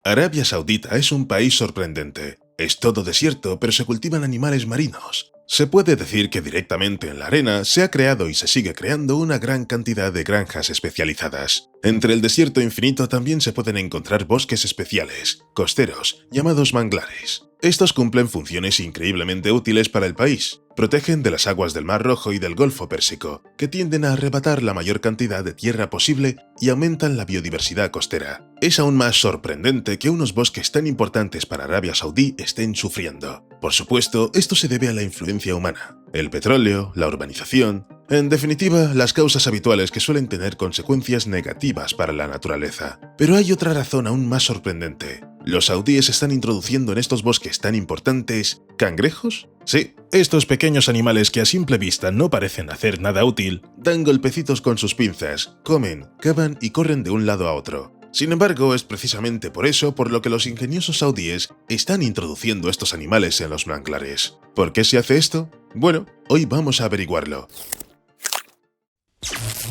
Arabia Saudita es un país sorprendente. Es todo desierto, pero se cultivan animales marinos. Se puede decir que directamente en la arena se ha creado y se sigue creando una gran cantidad de granjas especializadas. Entre el desierto infinito también se pueden encontrar bosques especiales, costeros, llamados manglares. Estos cumplen funciones increíblemente útiles para el país. Protegen de las aguas del Mar Rojo y del Golfo Pérsico, que tienden a arrebatar la mayor cantidad de tierra posible y aumentan la biodiversidad costera. Es aún más sorprendente que unos bosques tan importantes para Arabia Saudí estén sufriendo. Por supuesto, esto se debe a la influencia humana. El petróleo, la urbanización, en definitiva, las causas habituales que suelen tener consecuencias negativas para la naturaleza. Pero hay otra razón aún más sorprendente. Los saudíes están introduciendo en estos bosques tan importantes ¿cangrejos? Sí, estos pequeños animales que a simple vista no parecen hacer nada útil, dan golpecitos con sus pinzas, comen, cavan y corren de un lado a otro. Sin embargo, es precisamente por eso por lo que los ingeniosos saudíes están introduciendo estos animales en los manglares. ¿Por qué se hace esto? Bueno, hoy vamos a averiguarlo.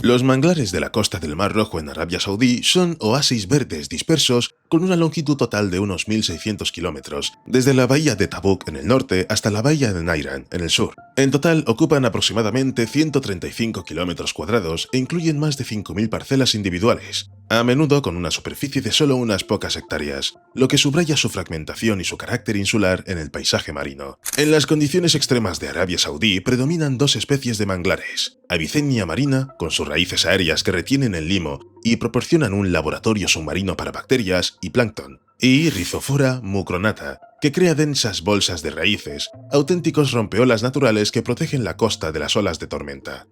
Los manglares de la costa del Mar Rojo en Arabia Saudí son oasis verdes dispersos con una longitud total de unos 1.600 kilómetros, desde la bahía de Tabuk en el norte hasta la bahía de Nairan en el sur. En total ocupan aproximadamente 135 kilómetros cuadrados e incluyen más de 5.000 parcelas individuales, a menudo con una superficie de solo unas pocas hectáreas, lo que subraya su fragmentación y su carácter insular en el paisaje marino. En las condiciones extremas de Arabia Saudí predominan dos especies de manglares: Avicennia marina, con sus raíces aéreas que retienen el limo y proporcionan un laboratorio submarino para bacterias y plancton, y Rhizophora mucronata, que crea densas bolsas de raíces, auténticos rompeolas naturales que protegen la costa de las olas de tormenta.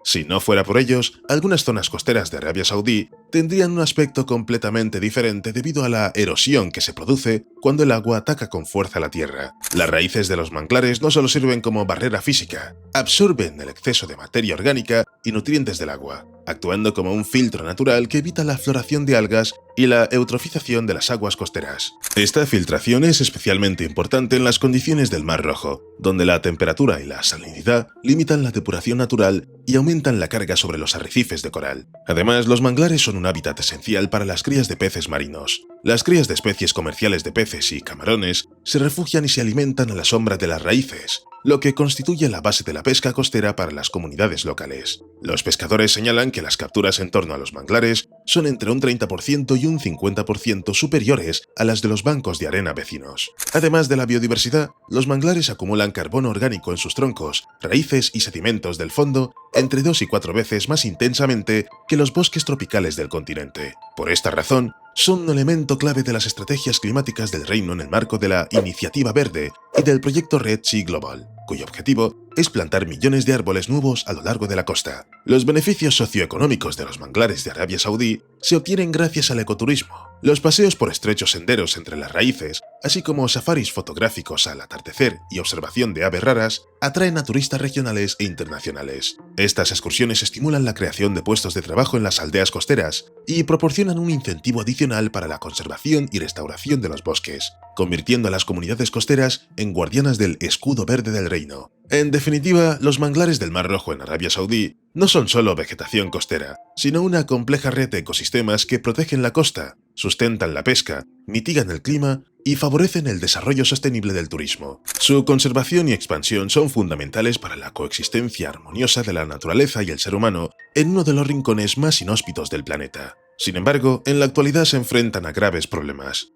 Si no fuera por ellos, algunas zonas costeras de Arabia Saudí tendrían un aspecto completamente diferente debido a la erosión que se produce cuando el agua ataca con fuerza la tierra. Las raíces de los manglares no solo sirven como barrera física, absorben el exceso de materia orgánica y nutrientes del agua, actuando como un filtro natural que evita la floración de algas y la eutrofización de las aguas costeras. Esta filtración es especialmente importante en las condiciones del Mar Rojo, donde la temperatura y la salinidad limitan la depuración natural y aumentan la carga sobre los arrecifes de coral. Además, los manglares son un hábitat esencial para las crías de peces marinos. Las crías de especies comerciales de peces y camarones se refugian y se alimentan a la sombra de las raíces, lo que constituye la base de la pesca costera para las comunidades locales. Los pescadores señalan que las capturas en torno a los manglares son entre un 30% y un 50% superiores a las de los bancos de arena vecinos. Además de la biodiversidad, los manglares acumulan carbono orgánico en sus troncos, raíces y sedimentos del fondo entre 2 y 4 veces más intensamente que los bosques tropicales del continente. Por esta razón, son un elemento clave de las estrategias climáticas del reino en el marco de la Iniciativa Verde y del proyecto Red Sea Global, cuyo objetivo es plantar millones de árboles nuevos a lo largo de la costa. Los beneficios socioeconómicos de los manglares de Arabia Saudí se obtienen gracias al ecoturismo. Los paseos por estrechos senderos entre las raíces, así como safaris fotográficos al atardecer y observación de aves raras, atraen a turistas regionales e internacionales. Estas excursiones estimulan la creación de puestos de trabajo en las aldeas costeras y proporcionan un incentivo adicional para la conservación y restauración de los bosques, convirtiendo a las comunidades costeras en guardianas del escudo verde del reino. En definitiva, los manglares del Mar Rojo en Arabia Saudí no son solo vegetación costera, sino una compleja red de ecosistemas que protegen la costa, sustentan la pesca, mitigan el clima y favorecen el desarrollo sostenible del turismo. Su conservación y expansión son fundamentales para la coexistencia armoniosa de la naturaleza y el ser humano en uno de los rincones más inhóspitos del planeta. Sin embargo, en la actualidad se enfrentan a graves problemas.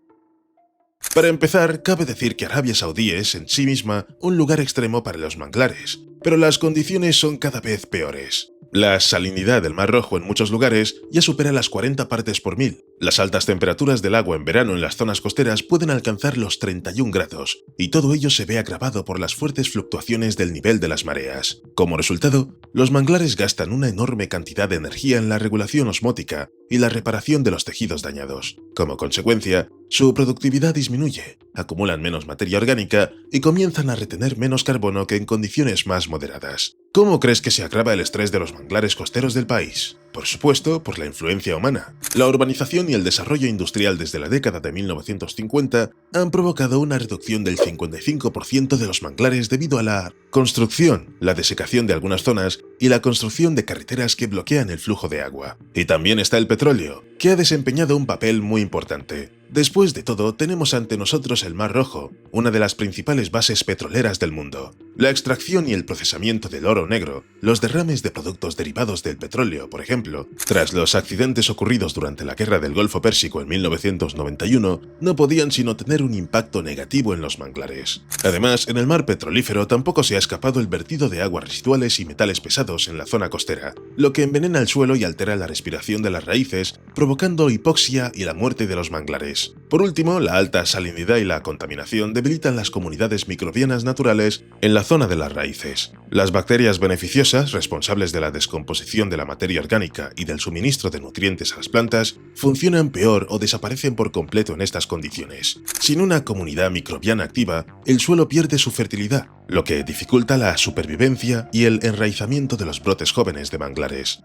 Para empezar, cabe decir que Arabia Saudí es en sí misma un lugar extremo para los manglares, pero las condiciones son cada vez peores. La salinidad del Mar Rojo en muchos lugares ya supera las 40 partes por mil. Las altas temperaturas del agua en verano en las zonas costeras pueden alcanzar los 31 grados, y todo ello se ve agravado por las fuertes fluctuaciones del nivel de las mareas. Como resultado, los manglares gastan una enorme cantidad de energía en la regulación osmótica y la reparación de los tejidos dañados. Como consecuencia, su productividad disminuye, acumulan menos materia orgánica y comienzan a retener menos carbono que en condiciones más moderadas. ¿Cómo crees que se agrava el estrés de los manglares costeros del país? Por supuesto, por la influencia humana. La urbanización y el desarrollo industrial desde la década de 1950 han provocado una reducción del 55% de los manglares debido a la construcción, la desecación de algunas zonas y la construcción de carreteras que bloquean el flujo de agua. Y también está el petróleo, que ha desempeñado un papel muy importante. Después de todo, tenemos ante nosotros el Mar Rojo, una de las principales bases petroleras del mundo. La extracción y el procesamiento del oro negro, los derrames de productos derivados del petróleo, por ejemplo, tras los accidentes ocurridos durante la Guerra del Golfo Pérsico en 1991, no podían sino tener un impacto negativo en los manglares. Además, en el mar petrolífero tampoco se ha escapado el vertido de aguas residuales y metales pesados en la zona costera, lo que envenena el suelo y altera la respiración de las raíces, provocando hipoxia y la muerte de los manglares. Por último, la alta salinidad y la contaminación debilitan las comunidades microbianas naturales en la zona de las raíces. Las bacterias beneficiosas, responsables de la descomposición de la materia orgánica y del suministro de nutrientes a las plantas, funcionan peor o desaparecen por completo en estas condiciones. Sin una comunidad microbiana activa, el suelo pierde su fertilidad, lo que dificulta la supervivencia y el enraizamiento de los brotes jóvenes de manglares.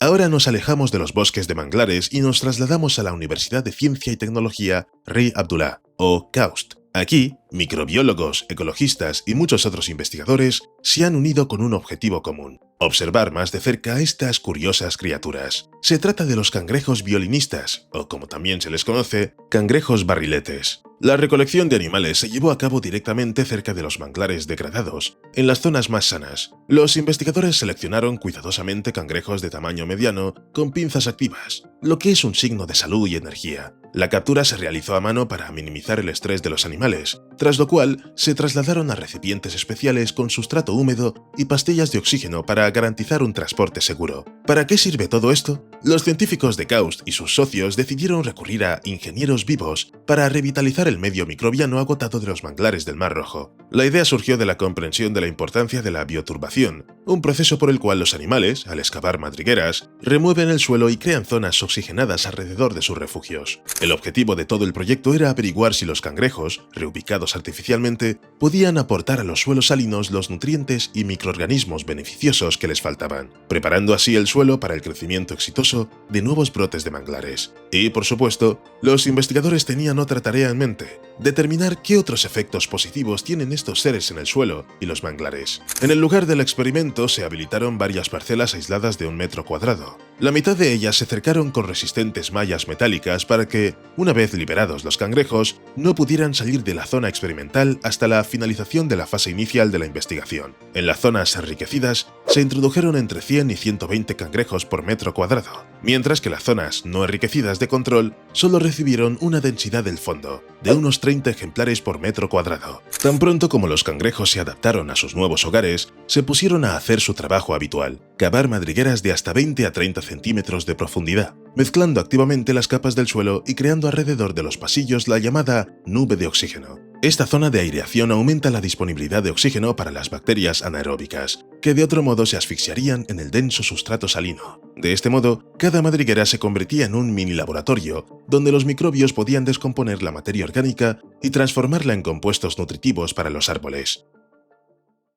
Ahora nos alejamos de los bosques de manglares y nos trasladamos a la Universidad de Ciencia y Tecnología Rey Abdullah, o KAUST. Aquí, microbiólogos, ecologistas y muchos otros investigadores se han unido con un objetivo común: observar más de cerca a estas curiosas criaturas. Se trata de los cangrejos violinistas, o como también se les conoce, cangrejos barriletes. La recolección de animales se llevó a cabo directamente cerca de los manglares degradados, en las zonas más sanas. Los investigadores seleccionaron cuidadosamente cangrejos de tamaño mediano con pinzas activas, lo que es un signo de salud y energía. La captura se realizó a mano para minimizar el estrés de los animales, tras lo cual se trasladaron a recipientes especiales con sustrato húmedo y pastillas de oxígeno para garantizar un transporte seguro. ¿Para qué sirve todo esto? Los científicos de KAUST y sus socios decidieron recurrir a ingenieros vivos para revitalizar el medio microbiano agotado de los manglares del Mar Rojo. La idea surgió de la comprensión de la importancia de la bioturbación, un proceso por el cual los animales, al excavar madrigueras, remueven el suelo y crean zonas oxigenadas alrededor de sus refugios. El objetivo de todo el proyecto era averiguar si los cangrejos, reubicados artificialmente, podían aportar a los suelos salinos los nutrientes y microorganismos beneficiosos que les faltaban, preparando así el suelo para el crecimiento exitoso de nuevos brotes de manglares. Y, por supuesto, los investigadores tenían otra tarea en mente: determinar qué otros efectos positivos tienen estos seres en el suelo y los manglares. En el lugar del experimento se habilitaron varias parcelas aisladas de 1 metro cuadrado. La mitad de ellas se cercaron con resistentes mallas metálicas para que, una vez liberados los cangrejos, no pudieran salir de la zona experimental hasta la finalización de la fase inicial de la investigación. En las zonas enriquecidas se introdujeron entre 100 y 120 cangrejos por metro cuadrado, mientras que las zonas no enriquecidas de control solo recibieron una densidad del fondo de unos 30 ejemplares por metro cuadrado. Tan pronto como los cangrejos se adaptaron a sus nuevos hogares, se pusieron a hacer su trabajo habitual: cavar madrigueras de hasta 20 a 30 centímetros de profundidad, mezclando activamente las capas del suelo y creando alrededor de los pasillos la llamada nube de oxígeno. Esta zona de aireación aumenta la disponibilidad de oxígeno para las bacterias anaeróbicas, que de otro modo se asfixiarían en el denso sustrato salino. De este modo, cada madriguera se convertía en un mini laboratorio, donde los microbios podían descomponer la materia orgánica y transformarla en compuestos nutritivos para los árboles.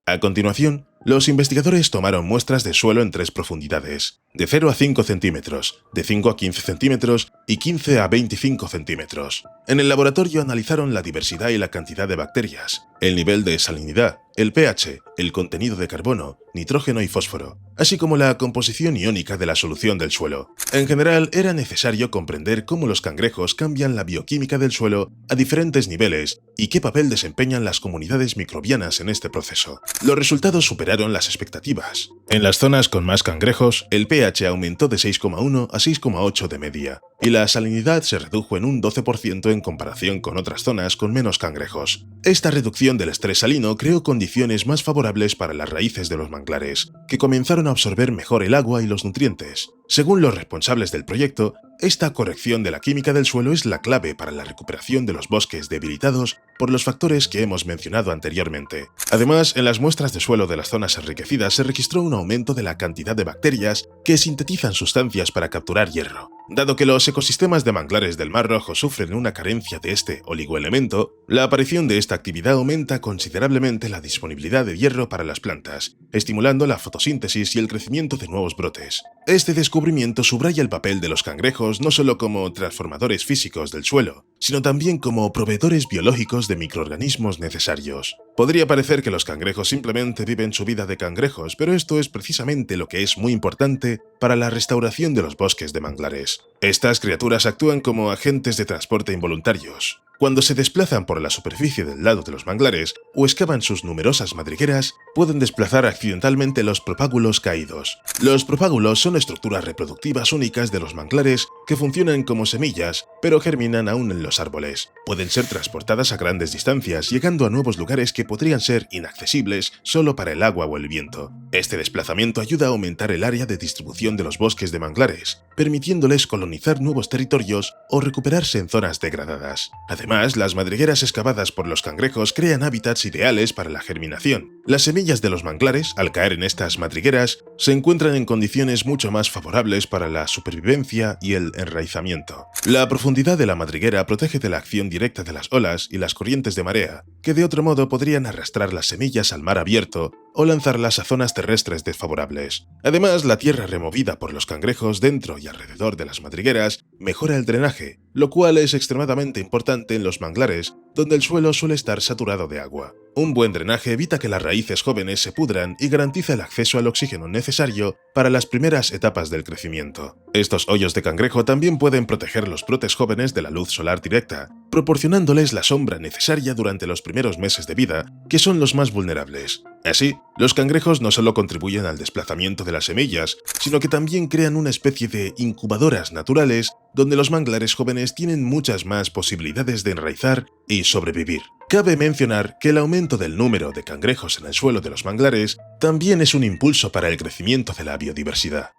A continuación, los investigadores tomaron muestras de suelo en 3 profundidades: de 0 a 5 centímetros, de 5 a 15 centímetros y 15 a 25 centímetros. En el laboratorio analizaron la diversidad y la cantidad de bacterias, el nivel de salinidad, el pH, el contenido de carbono, nitrógeno y fósforo, así como la composición iónica de la solución del suelo. En general, era necesario comprender cómo los cangrejos cambian la bioquímica del suelo a diferentes niveles y qué papel desempeñan las comunidades microbianas en este proceso. Los resultados superaron las expectativas. En las zonas con más cangrejos, el pH aumentó de 6,1 a 6,8 de media, y la salinidad se redujo en un 12% en comparación con otras zonas con menos cangrejos. Esta reducción del estrés salino creó condiciones más favorables para las raíces de los manglares, que comenzaron a absorber mejor el agua y los nutrientes. Según los responsables del proyecto, esta corrección de la química del suelo es la clave para la recuperación de los bosques debilitados por los factores que hemos mencionado anteriormente. Además, en las muestras de suelo de las zonas enriquecidas se registró un aumento de la cantidad de bacterias que sintetizan sustancias para capturar hierro. Dado que los ecosistemas de manglares del Mar Rojo sufren una carencia de este oligoelemento, la aparición de esta actividad aumenta considerablemente la disponibilidad de hierro para las plantas, estimulando la fotosíntesis y el crecimiento de nuevos brotes. Este descubrimiento subraya el papel de los cangrejos no solo como transformadores físicos del suelo, sino también como proveedores biológicos de microorganismos necesarios. Podría parecer que los cangrejos simplemente viven su vida de cangrejos, pero esto es precisamente lo que es muy importante para la restauración de los bosques de manglares. Estas criaturas actúan como agentes de transporte involuntarios. Cuando se desplazan por la superficie del lado de los manglares o excavan sus numerosas madrigueras, pueden desplazar accidentalmente los propágulos caídos. Los propágulos son estructuras reproductivas únicas de los manglares que funcionan como semillas, pero germinan aún en los árboles. Pueden ser transportadas a grandes distancias, llegando a nuevos lugares que podrían ser inaccesibles solo para el agua o el viento. Este desplazamiento ayuda a aumentar el área de distribución de los bosques de manglares, permitiéndoles colonizar nuevos territorios o recuperarse en zonas degradadas. Además, las madrigueras excavadas por los cangrejos crean hábitats ideales para la germinación. Las semillas de los manglares, al caer en estas madrigueras, se encuentran en condiciones mucho más favorables para la supervivencia y el enraizamiento. La profundidad de la madriguera protege de la acción directa de las olas y las corrientes de marea, que de otro modo podrían arrastrar las semillas al mar abierto o lanzarlas a zonas terrestres desfavorables. Además, la tierra removida por los cangrejos dentro y alrededor de las madrigueras mejora el drenaje, lo cual es extremadamente importante en los manglares, donde el suelo suele estar saturado de agua. Un buen drenaje evita que las raíces jóvenes se pudran y garantiza el acceso al oxígeno necesario para las primeras etapas del crecimiento. Estos hoyos de cangrejo también pueden proteger los brotes jóvenes de la luz solar directa, proporcionándoles la sombra necesaria durante los primeros meses de vida, que son los más vulnerables. Así, los cangrejos no solo contribuyen al desplazamiento de las semillas, sino que también crean una especie de incubadoras naturales donde los manglares jóvenes tienen muchas más posibilidades de enraizar y sobrevivir. Cabe mencionar que el aumento del número de cangrejos en el suelo de los manglares también es un impulso para el crecimiento de la biodiversidad.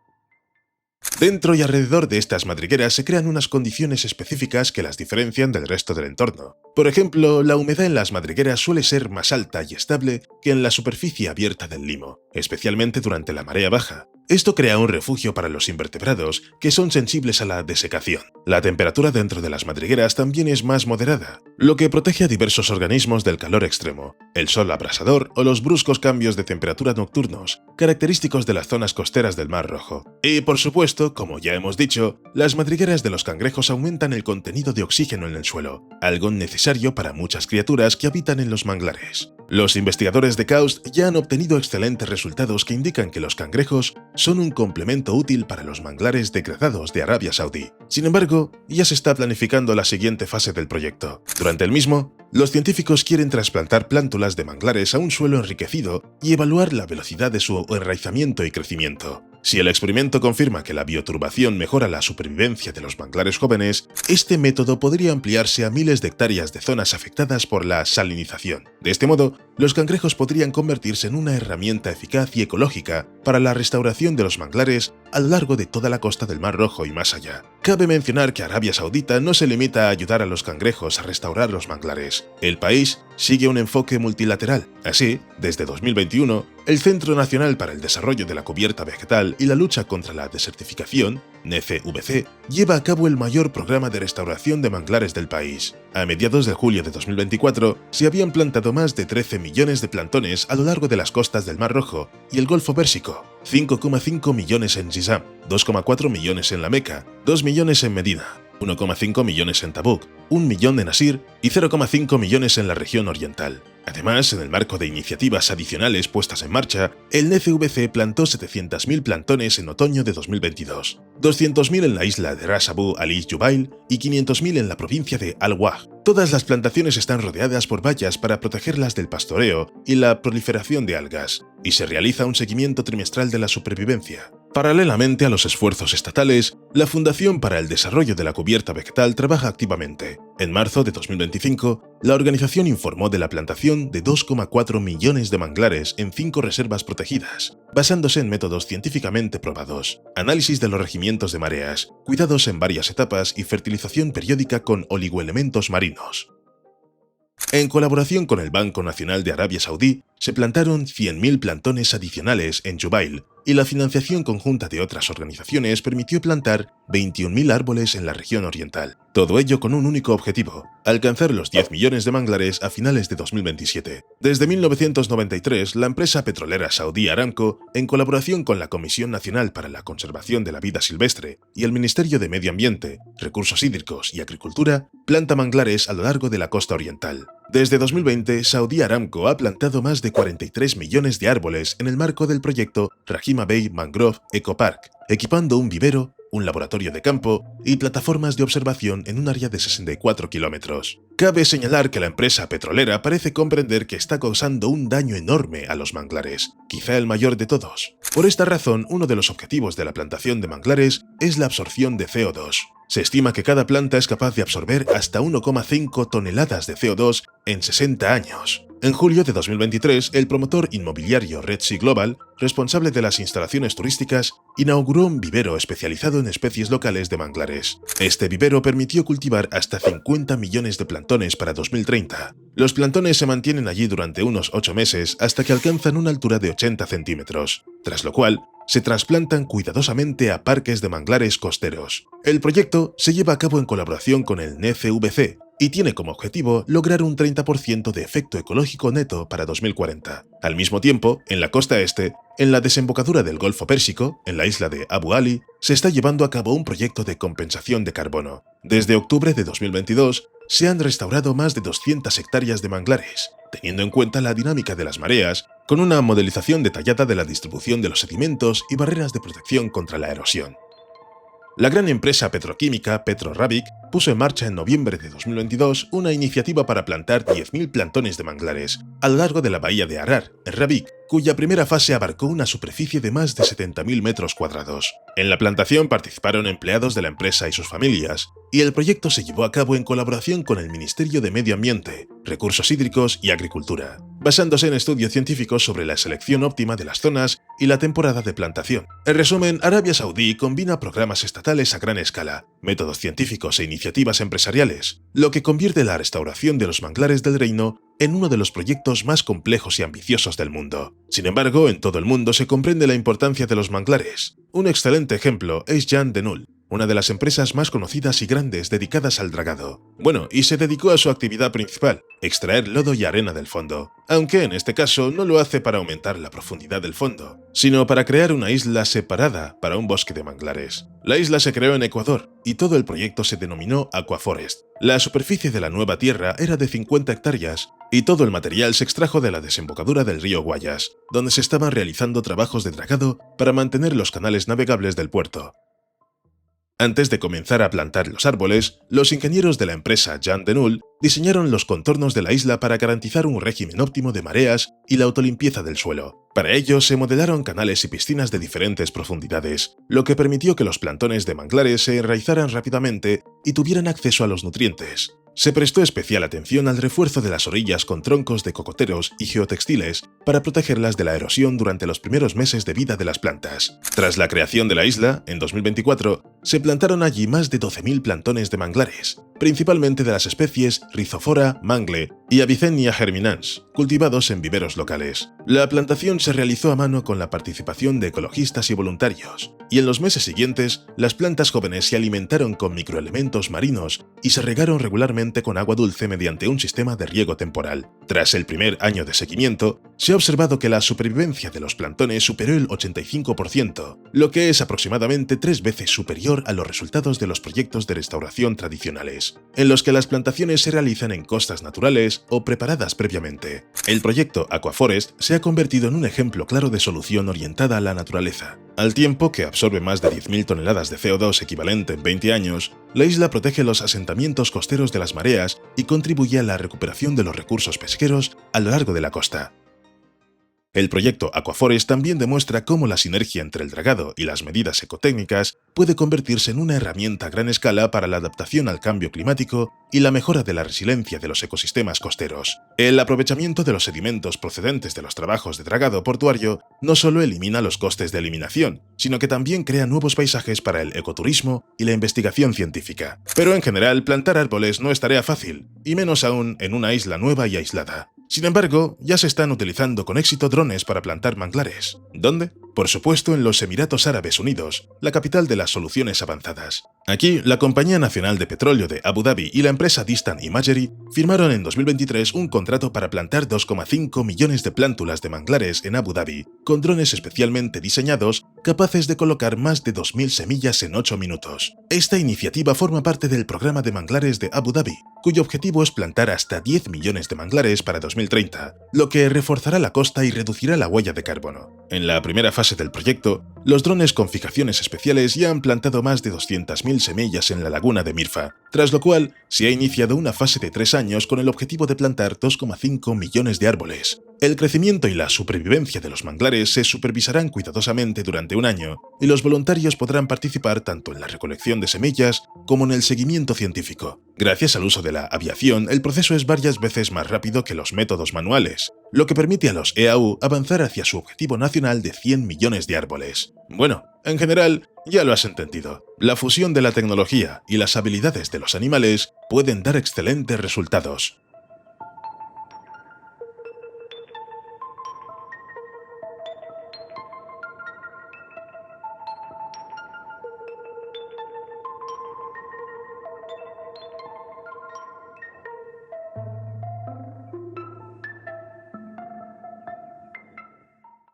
Dentro y alrededor de estas madrigueras se crean unas condiciones específicas que las diferencian del resto del entorno. Por ejemplo, la humedad en las madrigueras suele ser más alta y estable que en la superficie abierta del limo, especialmente durante la marea baja. Esto crea un refugio para los invertebrados que son sensibles a la desecación. La temperatura dentro de las madrigueras también es más moderada, lo que protege a diversos organismos del calor extremo, el sol abrasador o los bruscos cambios de temperatura nocturnos, característicos de las zonas costeras del Mar Rojo. Y por supuesto, como ya hemos dicho, las madrigueras de los cangrejos aumentan el contenido de oxígeno en el suelo, algo necesario para muchas criaturas que habitan en los manglares. Los investigadores de KAUST ya han obtenido excelentes resultados que indican que los cangrejos son un complemento útil para los manglares degradados de Arabia Saudí. Sin embargo, ya se está planificando la siguiente fase del proyecto. Durante el mismo, los científicos quieren trasplantar plántulas de manglares a un suelo enriquecido y evaluar la velocidad de su enraizamiento y crecimiento. Si el experimento confirma que la bioturbación mejora la supervivencia de los manglares jóvenes, este método podría ampliarse a miles de hectáreas de zonas afectadas por la salinización. De este modo, los cangrejos podrían convertirse en una herramienta eficaz y ecológica para la restauración de los manglares a lo largo de toda la costa del Mar Rojo y más allá. Cabe mencionar que Arabia Saudita no se limita a ayudar a los cangrejos a restaurar los manglares. El país sigue un enfoque multilateral. Así, desde 2021, el Centro Nacional para el Desarrollo de la Cubierta Vegetal y la Lucha contra la Desertificación, NECVC, lleva a cabo el mayor programa de restauración de manglares del país. A mediados de julio de 2024, se habían plantado más de 13 millones de plantones a lo largo de las costas del Mar Rojo y el Golfo Pérsico, 5,5 millones en Jizam, 2,4 millones en La Meca, 2 millones en Medina, 1,5 millones en Tabuk, 1 millón en Asir y 0,5 millones en la región oriental. Además, en el marco de iniciativas adicionales puestas en marcha, el NCVC plantó 700.000 plantones en otoño de 2022, 200.000 en la isla de Ras Abu Ali Jubail y 500.000 en la provincia de Al-Waj. Todas las plantaciones están rodeadas por vallas para protegerlas del pastoreo y la proliferación de algas, y se realiza un seguimiento trimestral de la supervivencia. Paralelamente a los esfuerzos estatales, la Fundación para el Desarrollo de la Cubierta Vegetal trabaja activamente. En marzo de 2025, la organización informó de la plantación de 2,4 millones de manglares en 5 reservas protegidas, basándose en métodos científicamente probados, análisis de los regimientos de mareas, cuidados en varias etapas y fertilización periódica con oligoelementos marinos. En colaboración con el Banco Nacional de Arabia Saudí, se plantaron 100.000 plantones adicionales en Jubail, y la financiación conjunta de otras organizaciones permitió plantar 21.000 árboles en la región oriental. Todo ello con un único objetivo: alcanzar los 10 millones de manglares a finales de 2027. Desde 1993, la empresa petrolera saudí Aramco, en colaboración con la Comisión Nacional para la Conservación de la Vida Silvestre y el Ministerio de Medio Ambiente, Recursos Hídricos y Agricultura, planta manglares a lo largo de la costa oriental. Desde 2020, Saudi Aramco ha plantado más de 43 millones de árboles en el marco del proyecto Rahima Bay Mangrove Eco Park, equipando un vivero, un laboratorio de campo y plataformas de observación en un área de 64 kilómetros. Cabe señalar que la empresa petrolera parece comprender que está causando un daño enorme a los manglares, quizá el mayor de todos. Por esta razón, uno de los objetivos de la plantación de manglares es la absorción de CO2. Se estima que cada planta es capaz de absorber hasta 1,5 toneladas de CO2 en 60 años. En julio de 2023, el promotor inmobiliario Red Sea Global, responsable de las instalaciones turísticas, inauguró un vivero especializado en especies locales de manglares. Este vivero permitió cultivar hasta 50 millones de plantones para 2030. Los plantones se mantienen allí durante unos 8 meses hasta que alcanzan una altura de 80 centímetros, tras lo cual se trasplantan cuidadosamente a parques de manglares costeros. El proyecto se lleva a cabo en colaboración con el NCVC y tiene como objetivo lograr un 30% de efecto ecológico neto para 2040. Al mismo tiempo, en la costa este, en la desembocadura del Golfo Pérsico, en la isla de Abu Ali, se está llevando a cabo un proyecto de compensación de carbono. Desde octubre de 2022, se han restaurado más de 200 hectáreas de manglares, teniendo en cuenta la dinámica de las mareas, con una modelización detallada de la distribución de los sedimentos y barreras de protección contra la erosión. La gran empresa petroquímica PetroRabigh puso en marcha en noviembre de 2022 una iniciativa para plantar 10.000 plantones de manglares a lo largo de la bahía de Arar, en Rabigh, cuya primera fase abarcó una superficie de más de 70.000 metros cuadrados. En la plantación participaron empleados de la empresa y sus familias, y el proyecto se llevó a cabo en colaboración con el Ministerio de Medio Ambiente, Recursos Hídricos y Agricultura, basándose en estudios científicos sobre la selección óptima de las zonas y la temporada de plantación. En resumen, Arabia Saudí combina programas estatales a gran escala, métodos científicos e iniciativas empresariales, lo que convierte la restauración de los manglares del reino en uno de los proyectos más complejos y ambiciosos del mundo. Sin embargo, en todo el mundo se comprende la importancia de los manglares. Un excelente ejemplo es Jan de Nul, una de las empresas más conocidas y grandes dedicadas al dragado. Bueno, y se dedicó a su actividad principal, extraer lodo y arena del fondo, aunque en este caso no lo hace para aumentar la profundidad del fondo, sino para crear una isla separada para un bosque de manglares. La isla se creó en Ecuador y todo el proyecto se denominó Aquaforest. La superficie de la nueva tierra era de 50 hectáreas y todo el material se extrajo de la desembocadura del río Guayas, donde se estaban realizando trabajos de dragado para mantener los canales navegables del puerto. Antes de comenzar a plantar los árboles, los ingenieros de la empresa Jan de Nul diseñaron los contornos de la isla para garantizar un régimen óptimo de mareas y la autolimpieza del suelo. Para ello se modelaron canales y piscinas de diferentes profundidades, lo que permitió que los plantones de manglares se enraizaran rápidamente y tuvieran acceso a los nutrientes. Se prestó especial atención al refuerzo de las orillas con troncos de cocoteros y geotextiles para protegerlas de la erosión durante los primeros meses de vida de las plantas. Tras la creación de la isla, en 2024, se plantaron allí más de 12.000 plantones de manglares, principalmente de las especies Rhizophora mangle y Avicennia germinans, cultivados en viveros locales. La plantación se realizó a mano con la participación de ecologistas y voluntarios, y en los meses siguientes, las plantas jóvenes se alimentaron con microelementos marinos y se regaron regularmente con agua dulce mediante un sistema de riego temporal. Tras el primer año de seguimiento, se ha observado que la supervivencia de los plantones superó el 85%, lo que es aproximadamente 3 veces superior a los resultados de los proyectos de restauración tradicionales, en los que las plantaciones se realizan en costas naturales o preparadas previamente. El proyecto Aquaforest se ha convertido en un ejemplo claro de solución orientada a la naturaleza. Al tiempo que absorbe más de 10.000 toneladas de CO2 equivalente en 20 años, la isla protege los asentamientos costeros de las mareas y contribuye a la recuperación de los recursos pesqueros a lo largo de la costa. El proyecto Aquaforest también demuestra cómo la sinergia entre el dragado y las medidas ecotécnicas puede convertirse en una herramienta a gran escala para la adaptación al cambio climático y la mejora de la resiliencia de los ecosistemas costeros. El aprovechamiento de los sedimentos procedentes de los trabajos de dragado portuario no solo elimina los costes de eliminación, sino que también crea nuevos paisajes para el ecoturismo y la investigación científica. Pero en general, plantar árboles no es tarea fácil, y menos aún en una isla nueva y aislada. Sin embargo, ya se están utilizando con éxito drones para plantar manglares. ¿Dónde? Por supuesto en los Emiratos Árabes Unidos, la capital de las soluciones avanzadas. Aquí, la Compañía Nacional de Petróleo de Abu Dhabi y la empresa Distant Imagery firmaron en 2023 un contrato para plantar 2,5 millones de plántulas de manglares en Abu Dhabi, con drones especialmente diseñados capaces de colocar más de 2.000 semillas en 8 minutos. Esta iniciativa forma parte del programa de manglares de Abu Dhabi, cuyo objetivo es plantar hasta 10 millones de manglares para 2030, lo que reforzará la costa y reducirá la huella de carbono. En la primera fase del proyecto, los drones con fijaciones especiales ya han plantado más de 200.000 semillas en la laguna de Mirfa, tras lo cual se ha iniciado una fase de 3 años con el objetivo de plantar 2,5 millones de árboles. El crecimiento y la supervivencia de los manglares se supervisarán cuidadosamente durante un año, y los voluntarios podrán participar tanto en la recolección de semillas como en el seguimiento científico. Gracias al uso de la aviación, el proceso es varias veces más rápido que los métodos manuales, lo que permite a los EAU avanzar hacia su objetivo nacional de 100 millones de árboles. Bueno, en general, ya lo has entendido. La fusión de la tecnología y las habilidades de los animales pueden dar excelentes resultados.